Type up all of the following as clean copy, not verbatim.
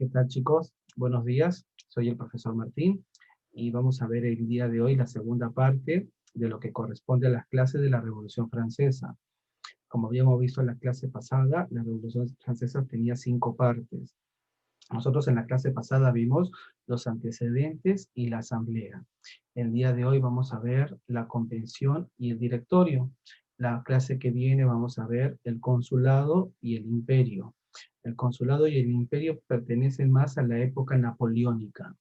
¿Qué tal, chicos? Buenos días, soy el profesor Martín y vamos a ver el día de hoy la segunda parte de lo que corresponde a las clases de la Revolución Francesa. Como habíamos visto en la clase pasada, la Revolución Francesa tenía 5 partes. Nosotros en la clase pasada vimos los antecedentes y la asamblea. El día de hoy vamos a ver la convención y el directorio. La clase que viene vamos a ver el consulado y el imperio. El consulado y el imperio pertenecen más a la época napoleónica,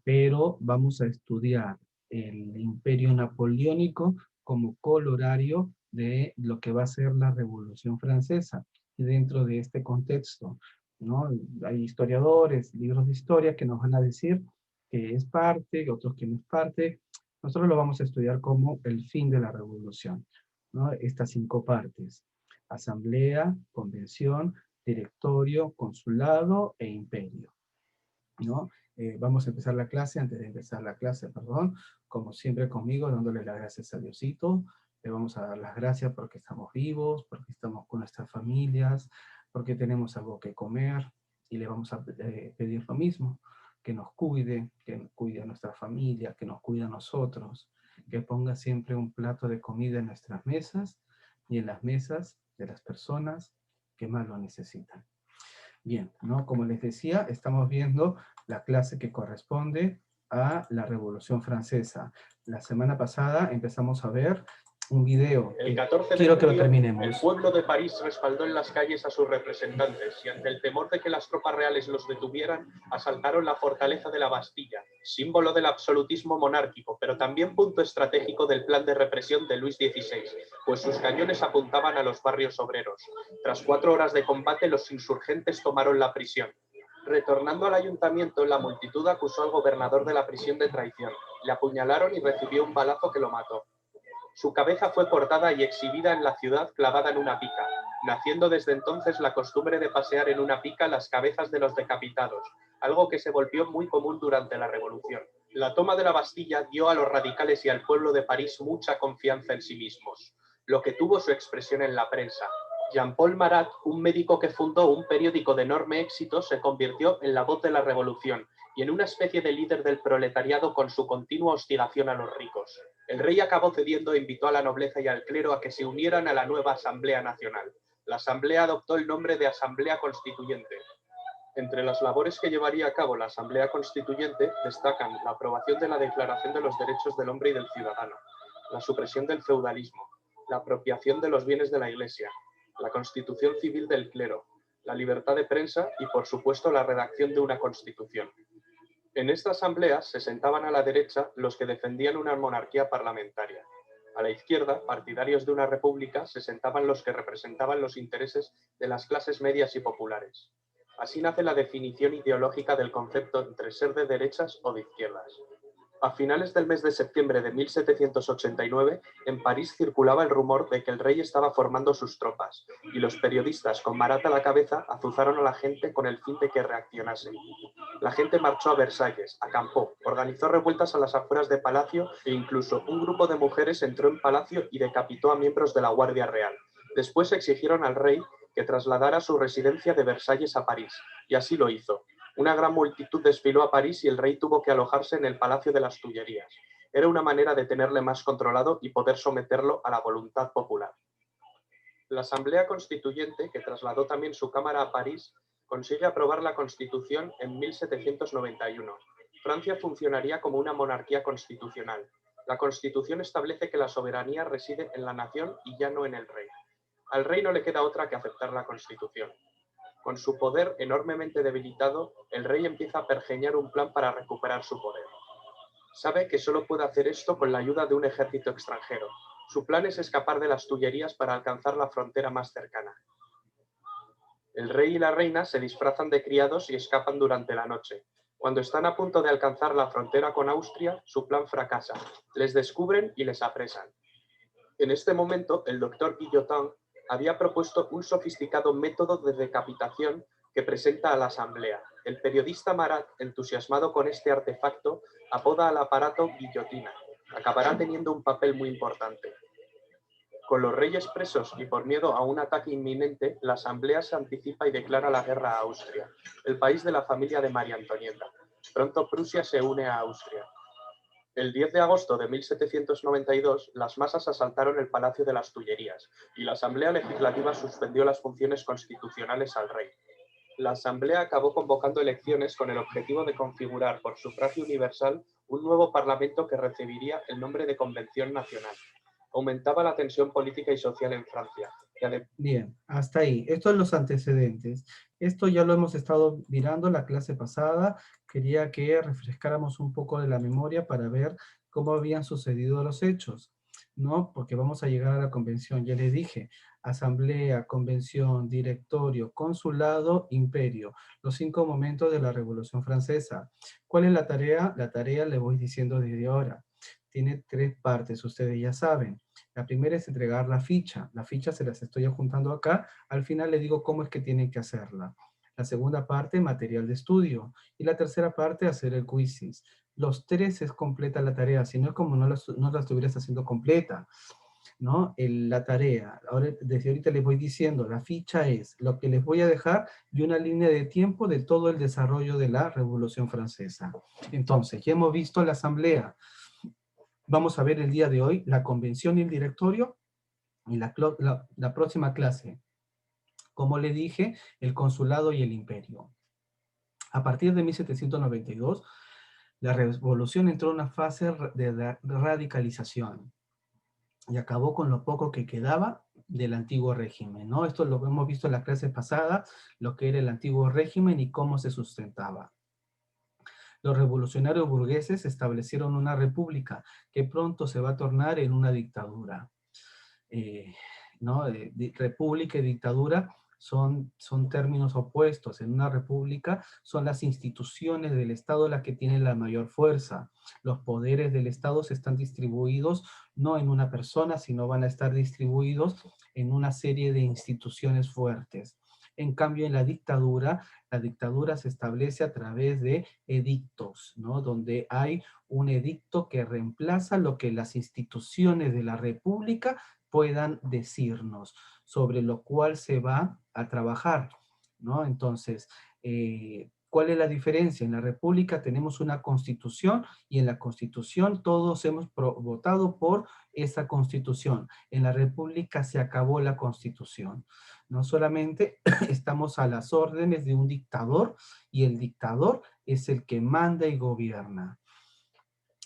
pero vamos a estudiar el imperio napoleónico como colorario de lo que va a ser la Revolución Francesa. Y dentro de este contexto, ¿no? Hay historiadores, libros de historia que nos van a decir que es parte, otros que no es parte. Nosotros lo vamos a estudiar como el fin de la revolución, ¿no? Estas 5 partes: asamblea, convención, directorio, consulado e imperio, ¿no? Vamos a empezar la clase. Antes de empezar la clase, perdón, como siempre conmigo, dándole las gracias a Diosito. Le vamos a dar las gracias porque estamos vivos, porque estamos con nuestras familias, porque tenemos algo que comer, y le vamos a pedir lo mismo, que nos cuide a nuestra familia, que nos cuide a nosotros, que ponga siempre un plato de comida en nuestras mesas y en las mesas de las personas que más lo necesitan. Bien, ¿no? Como les decía, estamos viendo la clase que corresponde a la Revolución Francesa. La semana pasada empezamos a ver un video. El 14 Quiero de que lo julio, terminemos. el pueblo de París respaldó en las calles a sus representantes y ante el temor de que las tropas reales los detuvieran, asaltaron la fortaleza de la Bastilla, símbolo del absolutismo monárquico, pero también punto estratégico del plan de represión de Luis XVI, pues sus cañones apuntaban a los barrios obreros. Tras 4 horas de combate, los insurgentes tomaron la prisión. Retornando al ayuntamiento, la multitud acusó al gobernador de la prisión de traición. Le apuñalaron y recibió un balazo que lo mató. Su cabeza fue cortada y exhibida en la ciudad clavada en una pica, naciendo desde entonces la costumbre de pasear en una pica las cabezas de los decapitados, algo que se volvió muy común durante la Revolución. La toma de la Bastilla dio a los radicales y al pueblo de París mucha confianza en sí mismos, lo que tuvo su expresión en la prensa. Jean-Paul Marat, un médico que fundó un periódico de enorme éxito, se convirtió en la voz de la Revolución y en una especie de líder del proletariado con su continua hostigación a los ricos. El rey acabó cediendo e invitó a la nobleza y al clero a que se unieran a la nueva Asamblea Nacional. La Asamblea adoptó el nombre de Asamblea Constituyente. Entre las labores que llevaría a cabo la Asamblea Constituyente destacan la aprobación de la Declaración de los Derechos del Hombre y del Ciudadano, la supresión del feudalismo, la apropiación de los bienes de la Iglesia, la constitución civil del clero, la libertad de prensa y, por supuesto, la redacción de una constitución. En esta asamblea se sentaban a la derecha los que defendían una monarquía parlamentaria. A la izquierda, partidarios de una república, se sentaban los que representaban los intereses de las clases medias y populares. Así nace la definición ideológica del concepto entre ser de derechas o de izquierdas. A finales del mes de septiembre de 1789, en París circulaba el rumor de que el rey estaba formando sus tropas, y los periodistas, con Marat a la cabeza, azuzaron a la gente con el fin de que reaccionase. La gente marchó a Versalles, acampó, organizó revueltas a las afueras de Palacio e incluso un grupo de mujeres entró en Palacio y decapitó a miembros de la Guardia Real. Después exigieron al rey que trasladara su residencia de Versalles a París, y así lo hizo. Una gran multitud desfiló a París y el rey tuvo que alojarse en el Palacio de las Tullerías. Era una manera de tenerle más controlado y poder someterlo a la voluntad popular. La Asamblea Constituyente, que trasladó también su Cámara a París, consigue aprobar la Constitución en 1791. Francia funcionaría como una monarquía constitucional. La Constitución establece que la soberanía reside en la nación y ya no en el rey. Al rey no le queda otra que aceptar la Constitución. Con su poder enormemente debilitado, el rey empieza a pergeñar un plan para recuperar su poder. Sabe que solo puede hacer esto con la ayuda de un ejército extranjero. Su plan es escapar de las Tullerías para alcanzar la frontera más cercana. El rey y la reina se disfrazan de criados y escapan durante la noche. Cuando están a punto de alcanzar la frontera con Austria, su plan fracasa. Les descubren y les apresan. En este momento, el doctor Guillotin había propuesto un sofisticado método de decapitación que presenta a la Asamblea. El periodista Marat, entusiasmado con este artefacto, apoda al aparato guillotina. Acabará teniendo un papel muy importante. Con los reyes presos y por miedo a un ataque inminente, la Asamblea se anticipa y declara la guerra a Austria, el país de la familia de María Antonieta. Pronto Prusia se une a Austria. El 10 de agosto de 1792, las masas asaltaron el Palacio de las Tullerías y la Asamblea Legislativa suspendió las funciones constitucionales al rey. La Asamblea acabó convocando elecciones con el objetivo de configurar por sufragio universal un nuevo parlamento que recibiría el nombre de Convención Nacional. Aumentaba la tensión política y social en Francia. Bien, hasta ahí. Estos son los antecedentes. Esto ya lo hemos estado mirando la clase pasada. Quería que refrescáramos un poco de la memoria para ver cómo habían sucedido los hechos, ¿no? Porque vamos a llegar a la convención. Ya les dije, asamblea, convención, directorio, consulado, imperio. Los 5 momentos de la Revolución Francesa. ¿Cuál es la tarea? La tarea le voy diciendo desde ahora. Tiene 3 partes, ustedes ya saben. La primera es entregar la ficha. La ficha se las estoy juntando acá. Al final les digo cómo es que tienen que hacerla. La segunda parte, material de estudio. Y la tercera parte, hacer el quizzes. Los 3 es completa la tarea. Si no es como no la estuvieras haciendo completa, ¿no? La tarea. Ahora, desde ahorita les voy diciendo, la ficha es lo que les voy a dejar y una línea de tiempo de todo el desarrollo de la Revolución Francesa. Entonces, ya hemos visto la asamblea. Vamos a ver el día de hoy la convención y el directorio y la próxima clase. Como le dije, el consulado y el imperio. A partir de 1792, la revolución entró en una fase de radicalización y acabó con lo poco que quedaba del antiguo régimen, ¿no? Esto lo hemos visto en la clase pasada, lo que era el antiguo régimen y cómo se sustentaba. Los revolucionarios burgueses establecieron una república que pronto se va a tornar en una dictadura. ¿No? República y dictadura son términos opuestos. En una república son las instituciones del Estado las que tienen la mayor fuerza. Los poderes del Estado se están distribuidos no en una persona, sino van a estar distribuidos en una serie de instituciones fuertes. En cambio, en la dictadura se establece a través de edictos, ¿no? Donde hay un edicto que reemplaza lo que las instituciones de la república puedan decirnos, sobre lo cual se va a trabajar, ¿no? Entonces, ¿cuál es la diferencia? En la república tenemos una constitución y en la constitución todos hemos votado por esa constitución. En la república se acabó la constitución. No solamente estamos a las órdenes de un dictador y el dictador es el que manda y gobierna.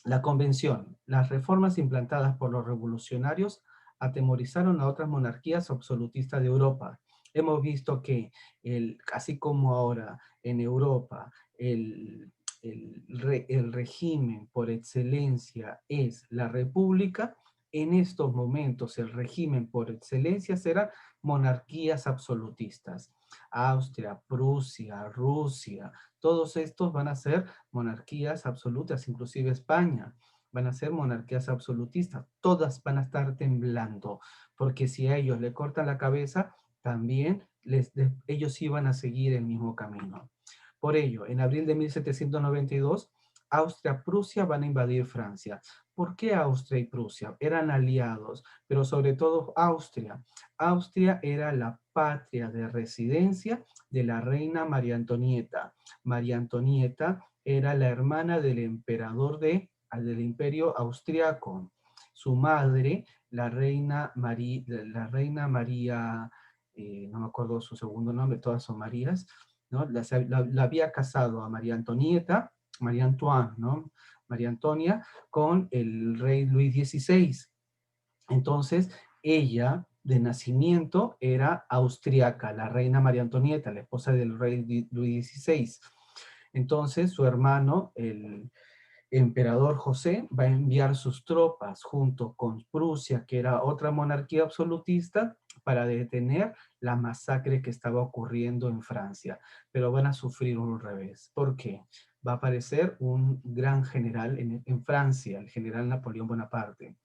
La convención, las reformas implantadas por los revolucionarios atemorizaron a otras monarquías absolutistas de Europa. Hemos visto que, así como ahora en Europa, el régimen por excelencia es la república, en estos momentos el régimen por excelencia será monarquías absolutistas. Austria, Prusia, Rusia, todos estos van a ser monarquías absolutas, inclusive España, van a ser monarquías absolutistas. Todas van a estar temblando, porque si a ellos le cortan la cabeza, también ellos iban a seguir el mismo camino. Por ello, en abril de 1792, Austria y Prusia van a invadir Francia. ¿Por qué Austria y Prusia? Eran aliados, pero sobre todo Austria. Austria era la patria de residencia de la reina María Antonieta. María Antonieta era la hermana del emperador del imperio austriaco. Su madre, la reina María, no me acuerdo su segundo nombre, todas son Marías, ¿no? La había casado a María Antonieta, María Antoine, ¿no? María Antonia, con el rey Luis XVI. Entonces, ella de nacimiento era austriaca, la reina María Antonieta, la esposa del rey Luis XVI. Entonces, su hermano, el emperador José, va a enviar sus tropas junto con Prusia, que era otra monarquía absolutista, para detener la masacre que estaba ocurriendo en Francia. Pero van a sufrir un revés. ¿Por qué? Va a aparecer un gran general en Francia, el general Napoleón Bonaparte.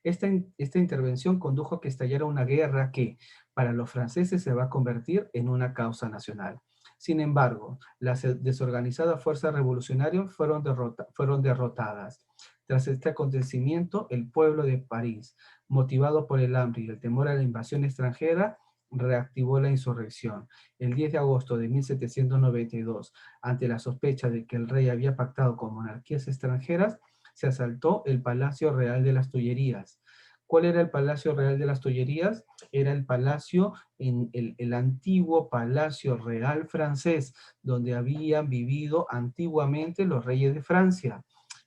Esta intervención condujo a que estallara una guerra que para los franceses se va a convertir en una causa nacional. Sin embargo, las desorganizadas fuerzas revolucionarias fueron derrotadas. Tras este acontecimiento, el pueblo de París, motivado por el hambre y el temor a la invasión extranjera, reactivó la insurrección. El 10 de agosto de 1792, ante la sospecha de que el rey había pactado con monarquías extranjeras, se asaltó el Palacio Real de las Tullerías. ¿Cuál era el Palacio Real de las Tullerías? Era el palacio, en el antiguo Palacio Real francés, donde habían vivido antiguamente los reyes de Francia.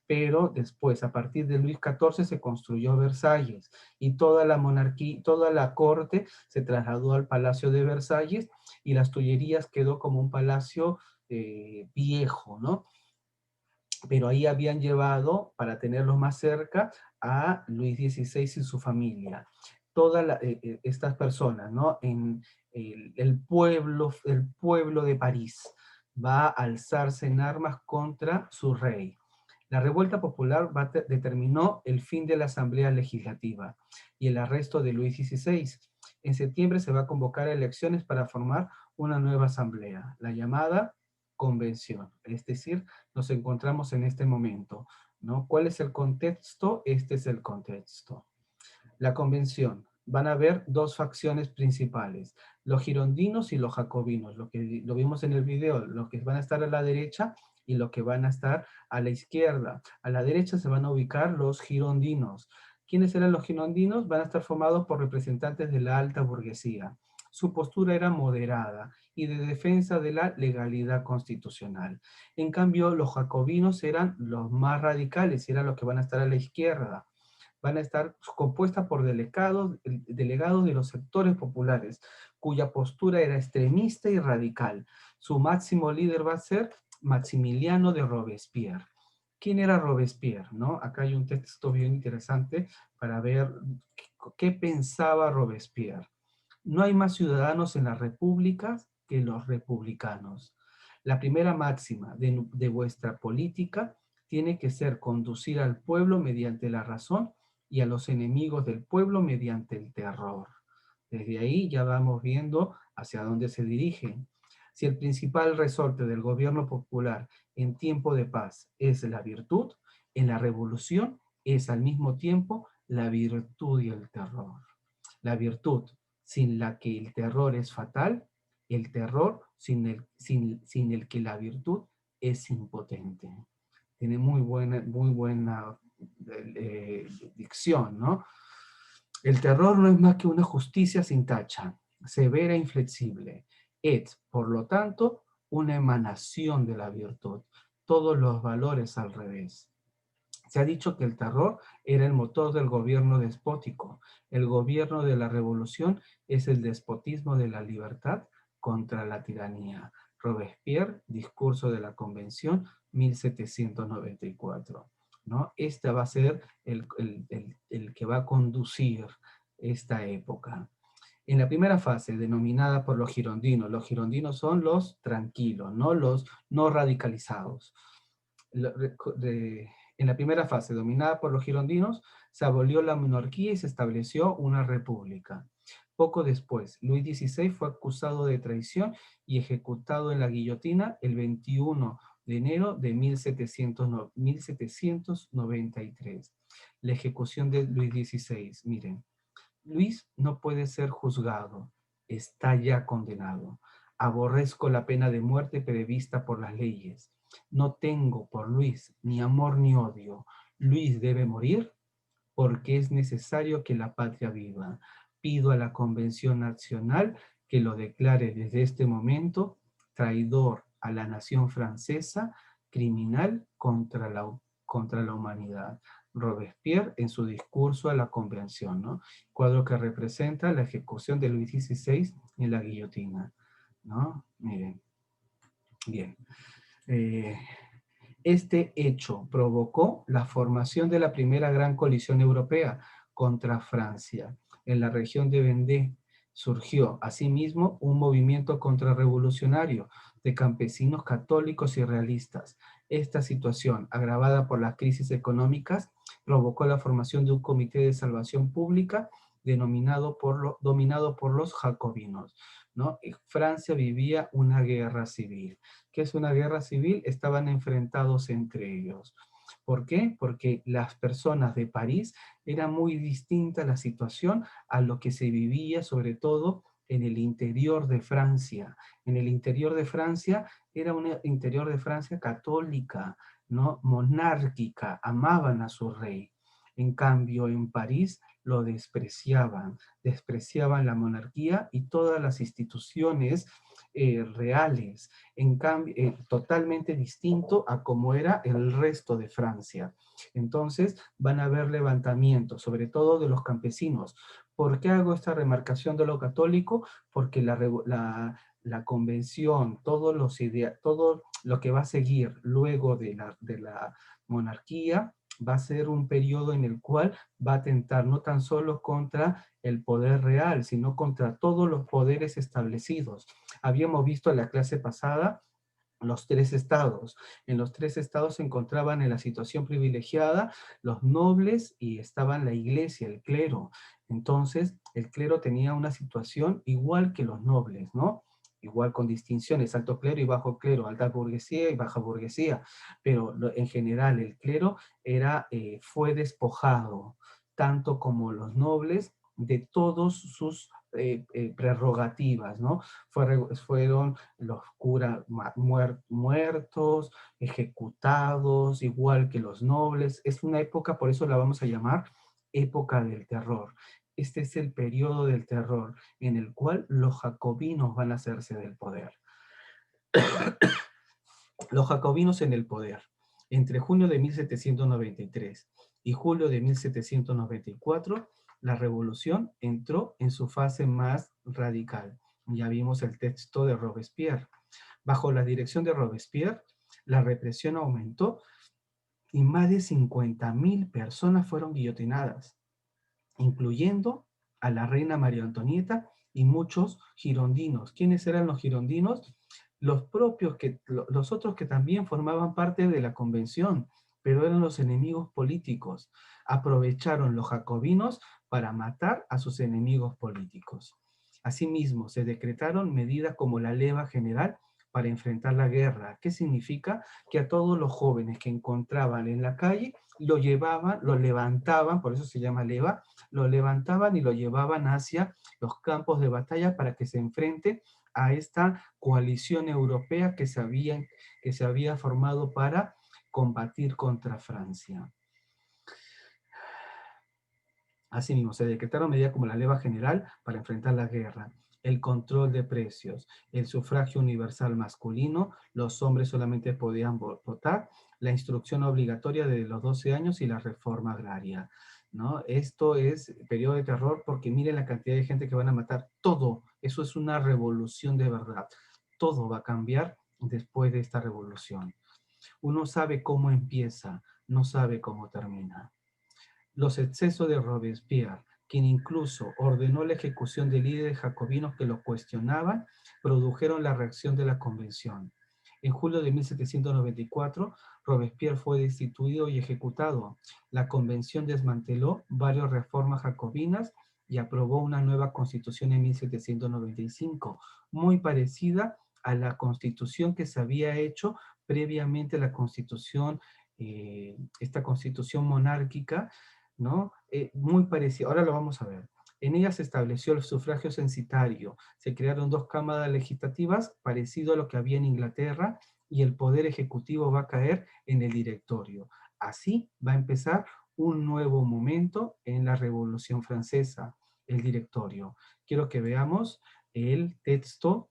Pero después, a partir de Luis XIV, se construyó Versalles y toda la monarquía, toda la corte se trasladó al Palacio de Versalles y las Tullerías quedó como un palacio viejo, ¿no? Pero ahí habían llevado, para tenerlos más cerca, a Luis XVI y su familia. Todas estas personas, ¿no? En el pueblo de París va a alzarse en armas contra su rey. La revuelta popular determinó el fin de la Asamblea Legislativa y el arresto de Luis XVI. En septiembre se va a convocar a elecciones para formar una nueva asamblea, la llamada convención. Es decir, nos encontramos en este momento, ¿no? ¿Cuál es el contexto? Este es el contexto. La convención. Van a haber dos facciones principales, los girondinos y los jacobinos, lo vimos en el video, los que van a estar a la derecha y los que van a estar a la izquierda. A la derecha se van a ubicar los girondinos. ¿Quiénes eran los girondinos? Van a estar formados por representantes de la alta burguesía. Su postura era moderada y de defensa de la legalidad constitucional. En cambio, los jacobinos eran los más radicales y eran los que van a estar a la izquierda. Van a estar compuestas por delegados de los sectores populares, cuya postura era extremista y radical. Su máximo líder va a ser Maximiliano de Robespierre. ¿Quién era Robespierre? ¿No? Acá hay un texto bien interesante para ver qué pensaba Robespierre. No hay más ciudadanos en las repúblicas que los republicanos. La primera máxima de vuestra política tiene que ser conducir al pueblo mediante la razón y a los enemigos del pueblo mediante el terror. Desde ahí ya vamos viendo hacia dónde se dirigen. Si el principal resorte del gobierno popular en tiempo de paz es la virtud, en la revolución es al mismo tiempo la virtud y el terror. La virtud sin la que el terror es fatal, el terror sin el que la virtud es impotente. Tiene muy buena dicción, ¿no? El terror no es más que una justicia sin tacha, severa e inflexible. Es, por lo tanto, una emanación de la virtud. Todos los valores al revés. Se ha dicho que el terror era el motor del gobierno despótico. El gobierno de la revolución es el despotismo de la libertad contra la tiranía. Robespierre, Discurso de la Convención, 1794. ¿No? Este va a ser el que va a conducir esta época. En la primera fase, denominada por los girondinos son los tranquilos, no los no radicalizados. En la primera fase, dominada por los girondinos, se abolió la monarquía y se estableció una república. Poco después, Luis XVI fue acusado de traición y ejecutado en la guillotina el 21 de enero de 1793. La ejecución de Luis XVI, miren. Luis no puede ser juzgado, está ya condenado. Aborrezco la pena de muerte prevista por las leyes. No tengo por Luis ni amor ni odio. Luis debe morir porque es necesario que la patria viva. Pido a la Convención Nacional que lo declare desde este momento traidor a la nación francesa, criminal contra la humanidad. Robespierre en su discurso a la convención, ¿no? Cuadro que representa la ejecución de Luis XVI en la guillotina, ¿no? Miren, bien. Este hecho provocó la formación de la primera gran coalición europea contra Francia. En la región de Vendée surgió asimismo un movimiento contrarrevolucionario de campesinos católicos y realistas. Esta situación, agravada por las crisis económicas, provocó la formación de un comité de salvación pública dominado por los jacobinos, ¿no? Francia vivía una guerra civil. ¿Qué es una guerra civil? Estaban enfrentados entre ellos. ¿Por qué? Porque las personas de París era muy distinta la situación a lo que se vivía sobre todo en el interior de Francia. En el interior de Francia era un interior de Francia católica, ¿no? Monárquica, amaban a su rey. En cambio, en París lo despreciaban la monarquía y todas las instituciones reales, en cambio, totalmente distinto a como era el resto de Francia. Entonces van a haber levantamientos, sobre todo de los campesinos. ¿Por qué hago esta remarcación de lo católico? Porque la convención, todo lo que va a seguir luego de la monarquía, va a ser un periodo en el cual va a atentar no tan solo contra el poder real, sino contra todos los poderes establecidos. Habíamos visto en la clase pasada los tres estados. En los tres estados se encontraban en la situación privilegiada los nobles y estaban la iglesia, el clero. Entonces, el clero tenía una situación igual que los nobles, ¿no? Igual con distinciones, alto clero y bajo clero, alta burguesía y baja burguesía, pero en general el clero fue despojado, tanto como los nobles, de todos sus prerrogativas, ¿no? Fueron los curas muertos, ejecutados, igual que los nobles. Es una época, por eso la vamos a llamar época del terror. Este es el periodo del terror en el cual los jacobinos van a hacerse del poder. Los jacobinos en el poder. Entre junio de 1793 y julio de 1794, la revolución entró en su fase más radical. Ya vimos el texto de Robespierre. Bajo la dirección de Robespierre, la represión aumentó y más de 50.000 personas fueron guillotinadas, incluyendo a la reina María Antonieta y muchos girondinos. ¿Quiénes eran los girondinos? Los otros que también formaban parte de la convención, pero eran los enemigos políticos. Aprovecharon los jacobinos para matar a sus enemigos políticos. Asimismo, se decretaron medidas como la leva general para enfrentar la guerra. ¿Qué significa? Que a todos los jóvenes que encontraban en la calle lo llevaban, lo levantaban, por eso se llama leva, lo levantaban y lo llevaban hacia los campos de batalla para que se enfrente a esta coalición europea que se había formado para combatir contra Francia. Asimismo, se decretaron medidas como la leva general para enfrentar la guerra, el control de precios, el sufragio universal masculino, los hombres solamente podían votar, la instrucción obligatoria de los 12 años y la reforma agraria, ¿no? Esto es periodo de terror porque miren la cantidad de gente que van a matar. Todo, eso es una revolución de verdad. Todo va a cambiar después de esta revolución. Uno sabe cómo empieza, no sabe cómo termina. Los excesos de Robespierre, quien incluso ordenó la ejecución de líderes jacobinos que lo cuestionaban, produjeron la reacción de la convención. En julio de 1794, Robespierre fue destituido y ejecutado. La convención desmanteló varias reformas jacobinas y aprobó una nueva constitución en 1795, muy parecida a la constitución que se había hecho previamente a la constitución, esta constitución monárquica, ¿no? Muy parecido, ahora lo vamos a ver. En ella se estableció el sufragio censitario, se crearon dos cámaras legislativas, parecido a lo que había en Inglaterra, y el poder ejecutivo va a caer en el directorio. Así va a empezar un nuevo momento en la Revolución Francesa, el directorio. Quiero que veamos el texto,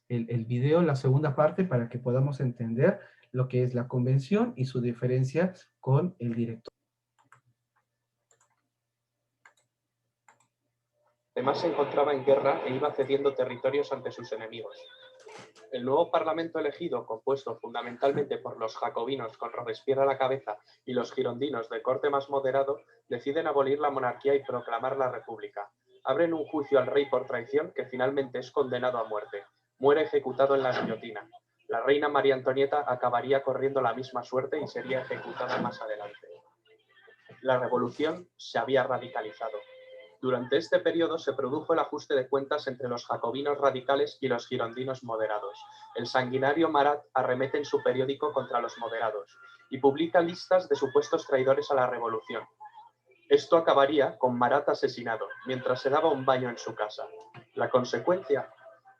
el video, la segunda parte, para que podamos entender lo que es la convención y su diferencia con el directorio. Además se encontraba en guerra e iba cediendo territorios ante sus enemigos. El nuevo parlamento elegido, compuesto fundamentalmente por los jacobinos con Robespierre a la cabeza y los girondinos de corte más moderado, deciden abolir la monarquía y proclamar la república. Abren un juicio al rey por traición que finalmente es condenado a muerte. Muere ejecutado en la guillotina. La reina María Antonieta acabaría corriendo la misma suerte y sería ejecutada más adelante. La revolución se había radicalizado. Durante este periodo se produjo el ajuste de cuentas entre los jacobinos radicales y los girondinos moderados. El sanguinario Marat arremete en su periódico contra los moderados y publica listas de supuestos traidores a la revolución. Esto acabaría con Marat asesinado, mientras se daba un baño en su casa. La consecuencia,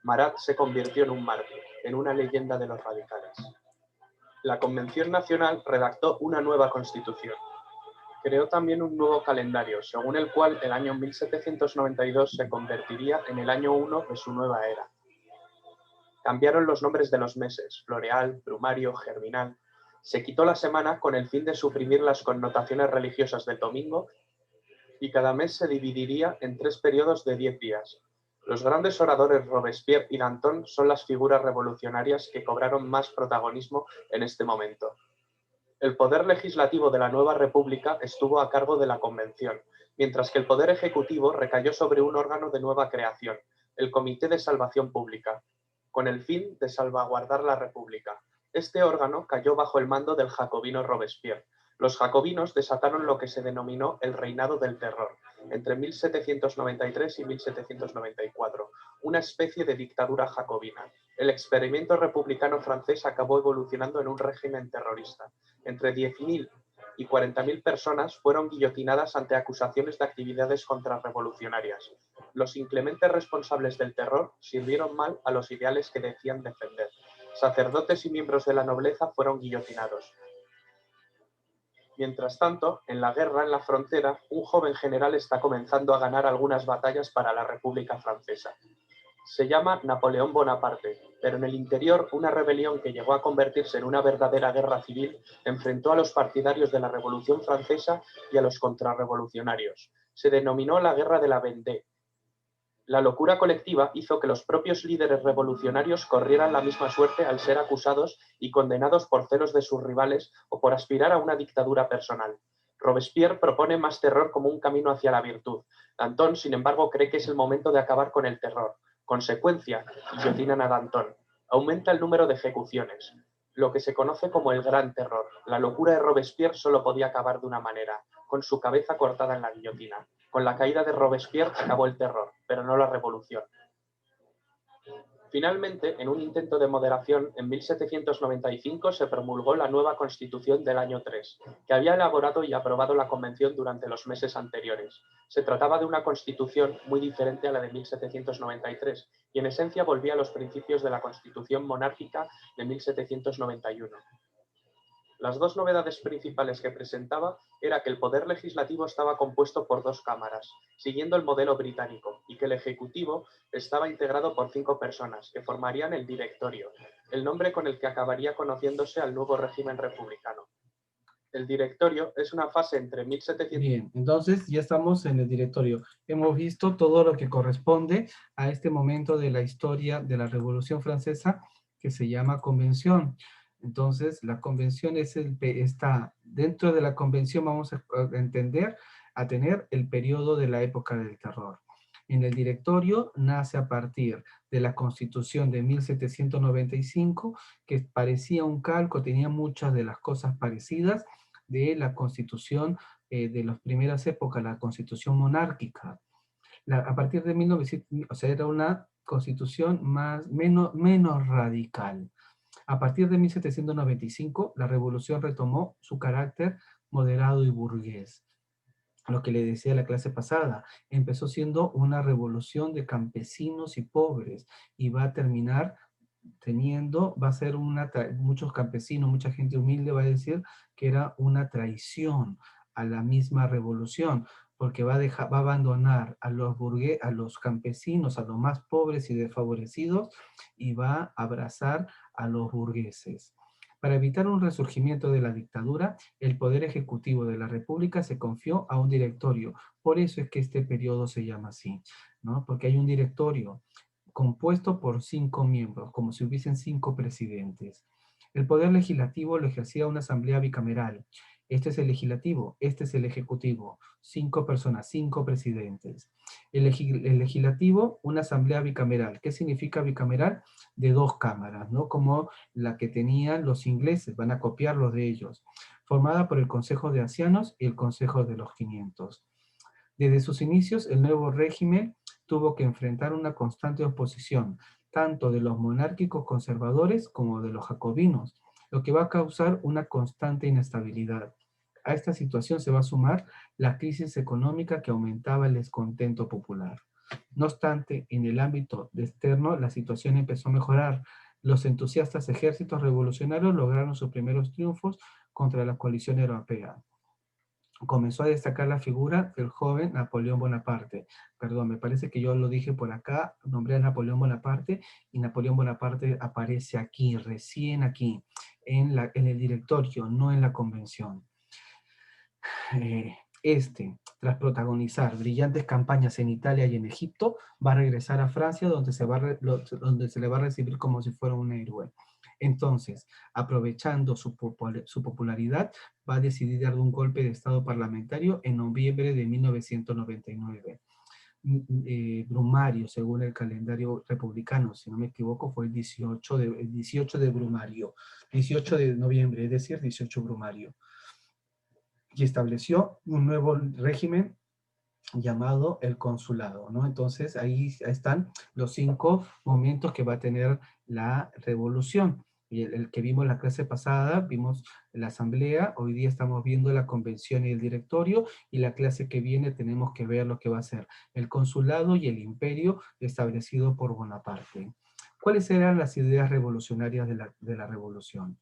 Marat se convirtió en un mártir, en una leyenda de los radicales. La Convención Nacional redactó una nueva constitución. Creó también un nuevo calendario, según el cual el año 1792 se convertiría en el año 1 de su nueva era. Cambiaron los nombres de los meses, floreal, brumario, germinal. Se quitó la semana con el fin de suprimir las connotaciones religiosas del domingo y cada mes se dividiría en 3 periodos de 10 días. Los grandes oradores Robespierre y Danton son las figuras revolucionarias que cobraron más protagonismo en este momento. El poder legislativo de la nueva república estuvo a cargo de la Convención, mientras que el poder ejecutivo recayó sobre un órgano de nueva creación, el Comité de Salvación Pública, con el fin de salvaguardar la república. Este órgano cayó bajo el mando del jacobino Robespierre. Los jacobinos desataron lo que se denominó el Reinado del Terror, entre 1793 y 1794, una especie de dictadura jacobina. El experimento republicano francés acabó evolucionando en un régimen terrorista. Entre 10.000 y 40.000 personas fueron guillotinadas ante acusaciones de actividades contrarrevolucionarias. Los inclementes responsables del terror sirvieron mal a los ideales que decían defender. Sacerdotes y miembros de la nobleza fueron guillotinados. Mientras tanto, en la guerra en la frontera, un joven general está comenzando a ganar algunas batallas para la República Francesa. Se llama Napoleón Bonaparte, pero en el interior una rebelión que llegó a convertirse en una verdadera guerra civil enfrentó a los partidarios de la Revolución Francesa y a los contrarrevolucionarios. Se denominó la Guerra de la Vendée. La locura colectiva hizo que los propios líderes revolucionarios corrieran la misma suerte al ser acusados y condenados por celos de sus rivales o por aspirar a una dictadura personal. Robespierre propone más terror como un camino hacia la virtud. Danton, sin embargo, cree que es el momento de acabar con el terror. Consecuencia, guillotinan a Danton. Aumenta el número de ejecuciones, lo que se conoce como el Gran Terror. La locura de Robespierre solo podía acabar de una manera, con su cabeza cortada en la guillotina. Con la caída de Robespierre acabó el terror, pero no la revolución. Finalmente, en un intento de moderación, en 1795 se promulgó la nueva Constitución del año 3, que había elaborado y aprobado la Convención durante los meses anteriores. Se trataba de una constitución muy diferente a la de 1793 y en esencia volvía a los principios de la Constitución monárquica de 1791. Las dos novedades principales que presentaba era que el poder legislativo estaba compuesto por 2 cámaras, siguiendo el modelo británico, y que el ejecutivo estaba integrado por 5 personas, que formarían el directorio, el nombre con el que acabaría conociéndose al nuevo régimen republicano. El directorio es una fase entre 1700... Bien, entonces ya estamos en el directorio. Hemos visto todo lo que corresponde a este momento de la historia de la Revolución Francesa que se llama Convención. Entonces, la Convención está dentro de la Convención, vamos a entender, a tener el periodo de la época del terror. En el directorio nace a partir de la Constitución de 1795, que parecía un calco, tenía muchas de las cosas parecidas de la Constitución de las primeras épocas, la Constitución monárquica. A partir de 1900, o sea, era una constitución menos radical. A partir de 1795, la revolución retomó su carácter moderado y burgués. Lo que le decía la clase pasada, empezó siendo una revolución de campesinos y pobres y va a terminar va a ser muchos campesinos, mucha gente humilde va a decir que era una traición a la misma revolución, porque va a abandonar a los campesinos, a los más pobres y desfavorecidos, y va a abrazar a los burgueses. Para evitar un resurgimiento de la dictadura, el poder ejecutivo de la República se confió a un directorio. Por eso es que este periodo se llama así, ¿no? Porque hay un directorio compuesto por 5 miembros, como si hubiesen 5 presidentes. El poder legislativo lo ejercía una asamblea bicameral. Este es el legislativo, este es el ejecutivo. 5 personas, 5 presidentes. El legislativo, una asamblea bicameral. ¿Qué significa bicameral? De 2 cámaras, ¿no? Como la que tenían los ingleses, van a copiarlos de ellos. Formada por el Consejo de Ancianos y el Consejo de los 500. Desde sus inicios, el nuevo régimen tuvo que enfrentar una constante oposición, tanto de los monárquicos conservadores como de los jacobinos. lo que va a causar una constante inestabilidad. A esta situación se va a sumar la crisis económica que aumentaba el descontento popular. No obstante, en el ámbito externo, la situación empezó a mejorar. Los entusiastas ejércitos revolucionarios lograron sus primeros triunfos contra la coalición europea. Comenzó a destacar la figura del joven Napoleón Bonaparte. Perdón, me parece que yo lo dije por acá, nombré a Napoleón Bonaparte, y Napoleón Bonaparte aparece aquí, recién aquí, en el directorio, no en la convención. Tras protagonizar brillantes campañas en Italia y en Egipto, va a regresar a Francia, donde donde se le va a recibir como si fuera un héroe. Entonces, aprovechando su popularidad, va a decidir dar un golpe de Estado parlamentario en noviembre de 1999. Brumario, según el calendario republicano, si no me equivoco, fue el 18 de Brumario, 18 de noviembre, es decir, 18 Brumario. Y estableció un nuevo régimen llamado el consulado, ¿no? Entonces ahí están los 5 momentos que va a tener la revolución. Y el que vimos la clase pasada, vimos la asamblea, hoy día estamos viendo la convención y el directorio, y la clase que viene tenemos que ver lo que va a ser el consulado y el imperio establecido por Bonaparte. ¿Cuáles eran las ideas revolucionarias de la revolución?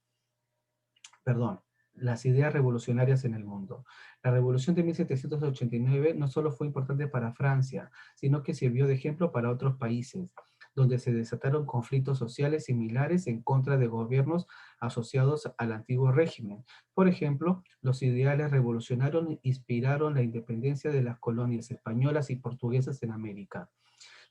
Perdón, las ideas revolucionarias en el mundo. La revolución de 1789 no solo fue importante para Francia, sino que sirvió de ejemplo para otros países, donde se desataron conflictos sociales similares en contra de gobiernos asociados al antiguo régimen. Por ejemplo, los ideales revolucionarios inspiraron la independencia de las colonias españolas y portuguesas en América.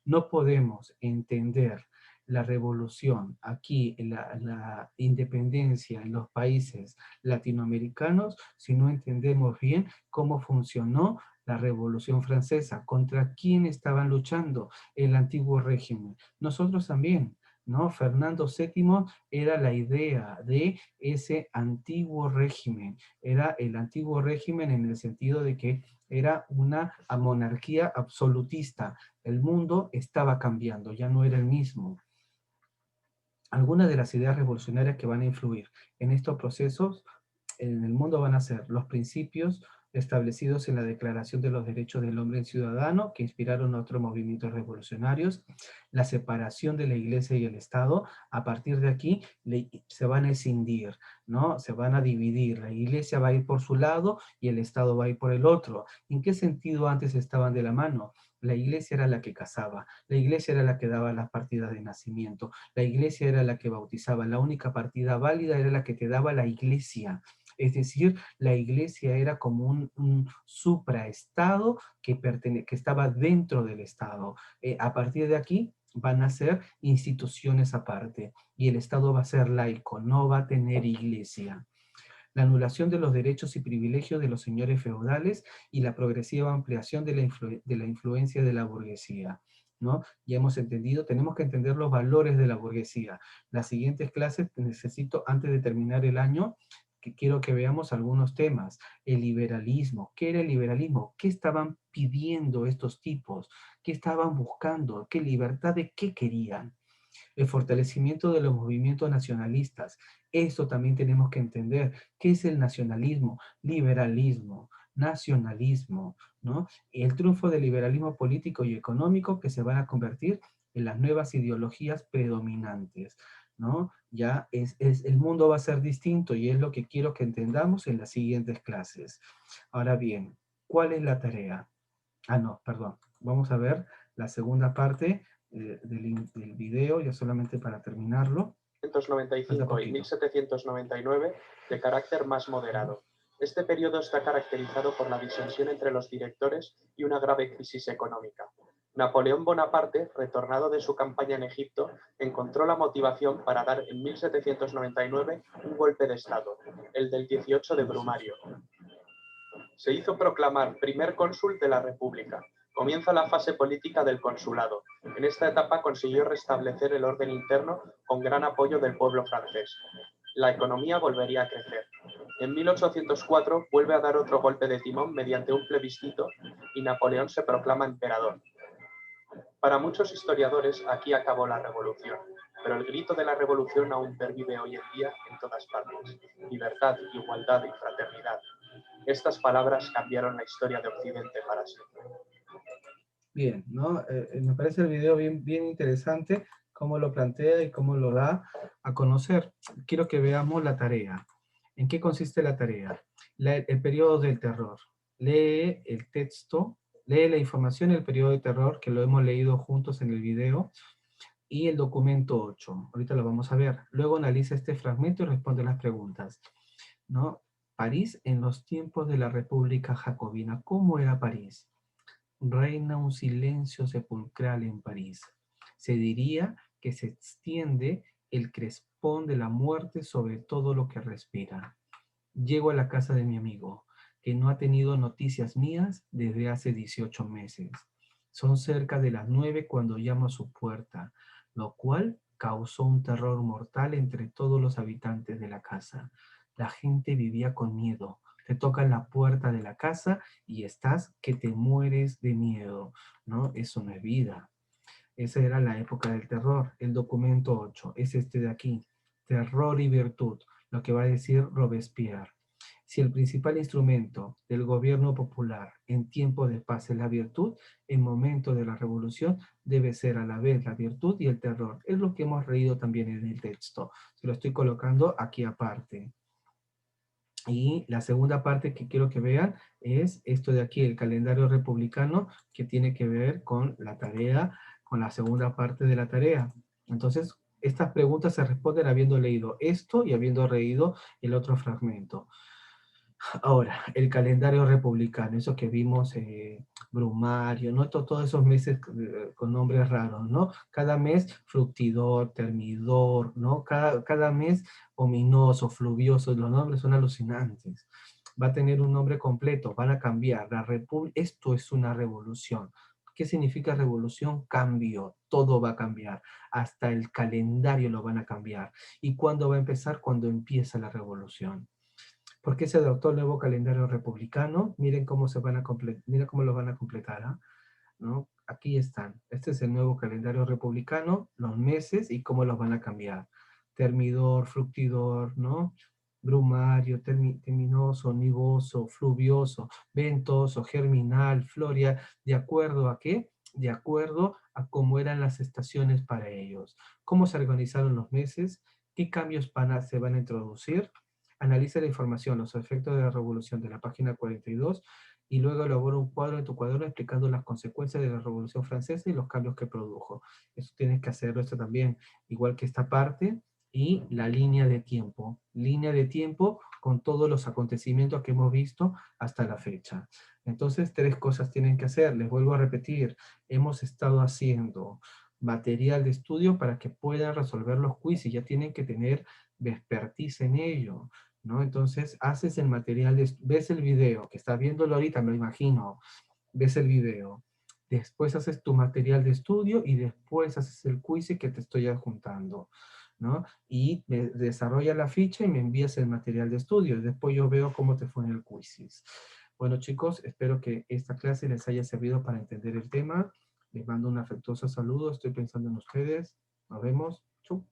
No podemos entender la revolución aquí, la independencia en los países latinoamericanos, si no entendemos bien cómo funcionó la Revolución Francesa, contra quién estaban luchando el antiguo régimen. Nosotros también, ¿no? Fernando VII era la idea de ese antiguo régimen, era el antiguo régimen en el sentido de que era una monarquía absolutista. El mundo estaba cambiando, ya no era el mismo. Algunas de las ideas revolucionarias que van a influir en estos procesos en el mundo van a ser los principios establecidos en la Declaración de los Derechos del Hombre y Ciudadano, que inspiraron a otros movimientos revolucionarios, la separación de la Iglesia y el Estado. A partir de aquí se van a escindir, ¿no? Se van a dividir. La Iglesia va a ir por su lado y el Estado va a ir por el otro. ¿En qué sentido antes estaban de la mano? La Iglesia era la que casaba, la Iglesia era la que daba las partidas de nacimiento, la Iglesia era la que bautizaba, la única partida válida era la que te daba la Iglesia. Es decir, la Iglesia era como un supraestado que estaba dentro del Estado. A partir de aquí van a ser instituciones aparte y el Estado va a ser laico, no va a tener iglesia. La anulación de los derechos y privilegios de los señores feudales y la progresiva ampliación de la influencia de la burguesía, ¿no? Ya hemos entendido, tenemos que entender los valores de la burguesía. Las siguientes clases necesito, antes de terminar el año, que quiero que veamos algunos temas. El liberalismo. ¿Qué era el liberalismo? ¿Qué estaban pidiendo estos tipos? ¿Qué estaban buscando? ¿Qué libertad de qué querían? El fortalecimiento de los movimientos nacionalistas. Esto también tenemos que entender. ¿Qué es el nacionalismo? Liberalismo, nacionalismo, ¿no? El triunfo del liberalismo político y económico que se van a convertir en las nuevas ideologías predominantes, ¿no? Ya el mundo va a ser distinto y es lo que quiero que entendamos en las siguientes clases. Ahora bien, ¿cuál es la tarea? No, perdón. Vamos a ver la segunda parte del video, ya solamente para terminarlo. 1795 y 1799 de carácter más moderado. Este periodo está caracterizado por la disensión entre los directores y una grave crisis económica. Napoleón Bonaparte, retornado de su campaña en Egipto, encontró la motivación para dar en 1799 un golpe de Estado, el del 18 de Brumario. Se hizo proclamar primer cónsul de la República. Comienza la fase política del consulado. En esta etapa consiguió restablecer el orden interno con gran apoyo del pueblo francés. La economía volvería a crecer. En 1804 vuelve a dar otro golpe de timón mediante un plebiscito y Napoleón se proclama emperador. Para muchos historiadores, aquí acabó la revolución. pero el grito de la revolución aún pervive hoy en día en todas partes. Libertad, igualdad y fraternidad. Estas palabras cambiaron la historia de Occidente para siempre. Bien, ¿no? Me parece el video bien interesante, cómo lo plantea y cómo lo da a conocer. Quiero que veamos la tarea. ¿En qué consiste la tarea? El periodo del terror. Lee el texto, lee la información del periodo de terror, que lo hemos leído juntos en el video, y el documento 8. Ahorita lo vamos a ver. Luego analiza este fragmento y responde las preguntas, ¿no? París en los tiempos de la República Jacobina. ¿Cómo era París? Reina un silencio sepulcral en París. Se diría que se extiende el crespón de la muerte sobre todo lo que respira. Llego a la casa de mi amigo, que no ha tenido noticias mías desde hace 18 meses. Son cerca de las 9 cuando llamo a su puerta, lo cual causó un terror mortal entre todos los habitantes de la casa. La gente vivía con miedo. Te tocan la puerta de la casa y estás que te mueres de miedo, ¿no? Eso no es vida. Esa era la época del terror. El documento 8 es este de aquí. Terror y virtud, lo que va a decir Robespierre. Si el principal instrumento del gobierno popular en tiempo de paz es la virtud, en momento de la revolución debe ser a la vez la virtud y el terror. Es lo que hemos leído también en el texto. Se lo estoy colocando aquí aparte. Y la segunda parte que quiero que vean es esto de aquí, el calendario republicano, que tiene que ver con la tarea, con la segunda parte de la tarea. Entonces, estas preguntas se responden habiendo leído esto y habiendo leído el otro fragmento. Ahora, el calendario republicano, eso que vimos, Brumario, ¿no? Todos esos meses con nombres raros, ¿no? Cada mes fructidor, termidor, ¿no? Cada mes ominoso, fluvioso, los nombres son alucinantes. Va a tener un nombre completo, van a cambiar. Esto es una revolución. ¿Qué significa revolución? Cambio, todo va a cambiar. Hasta el calendario lo van a cambiar. ¿Y cuándo va a empezar? Cuando empieza la revolución. ¿Por qué se adoptó el nuevo calendario republicano? Miren cómo miren cómo lo van a completar, ¿ah? ¿No? Aquí están. Este es el nuevo calendario republicano, los meses y cómo los van a cambiar. Termidor, fructidor, ¿no? Brumario, terminoso, nivoso, fluvioso, ventoso, germinal, floria, ¿de acuerdo a qué? De acuerdo a cómo eran las estaciones para ellos. ¿Cómo se organizaron los meses? ¿Qué cambios se van a introducir? Analiza la información, los efectos de la revolución de la página 42 y luego elabora un cuadro en tu cuaderno explicando las consecuencias de la Revolución Francesa y los cambios que produjo. Eso tienes que hacerlo esto también, igual que esta parte y la línea de tiempo. Línea de tiempo con todos los acontecimientos que hemos visto hasta la fecha. Entonces, tres cosas tienen que hacer. Les vuelvo a repetir, hemos estado haciendo material de estudio para que puedan resolver los quizzes. Ya tienen que tener expertise en ello, ¿no? Entonces, haces el material, ves el video, que estás viéndolo ahorita, me lo imagino, ves el video, después haces tu material de estudio y después haces el quiz que te estoy adjuntando, ¿no? Y desarrolla la ficha y me envías el material de estudio, después yo veo cómo te fue en el quiz. Bueno, chicos, espero que esta clase les haya servido para entender el tema. Les mando un afectuoso saludo, estoy pensando en ustedes. Nos vemos. Chau.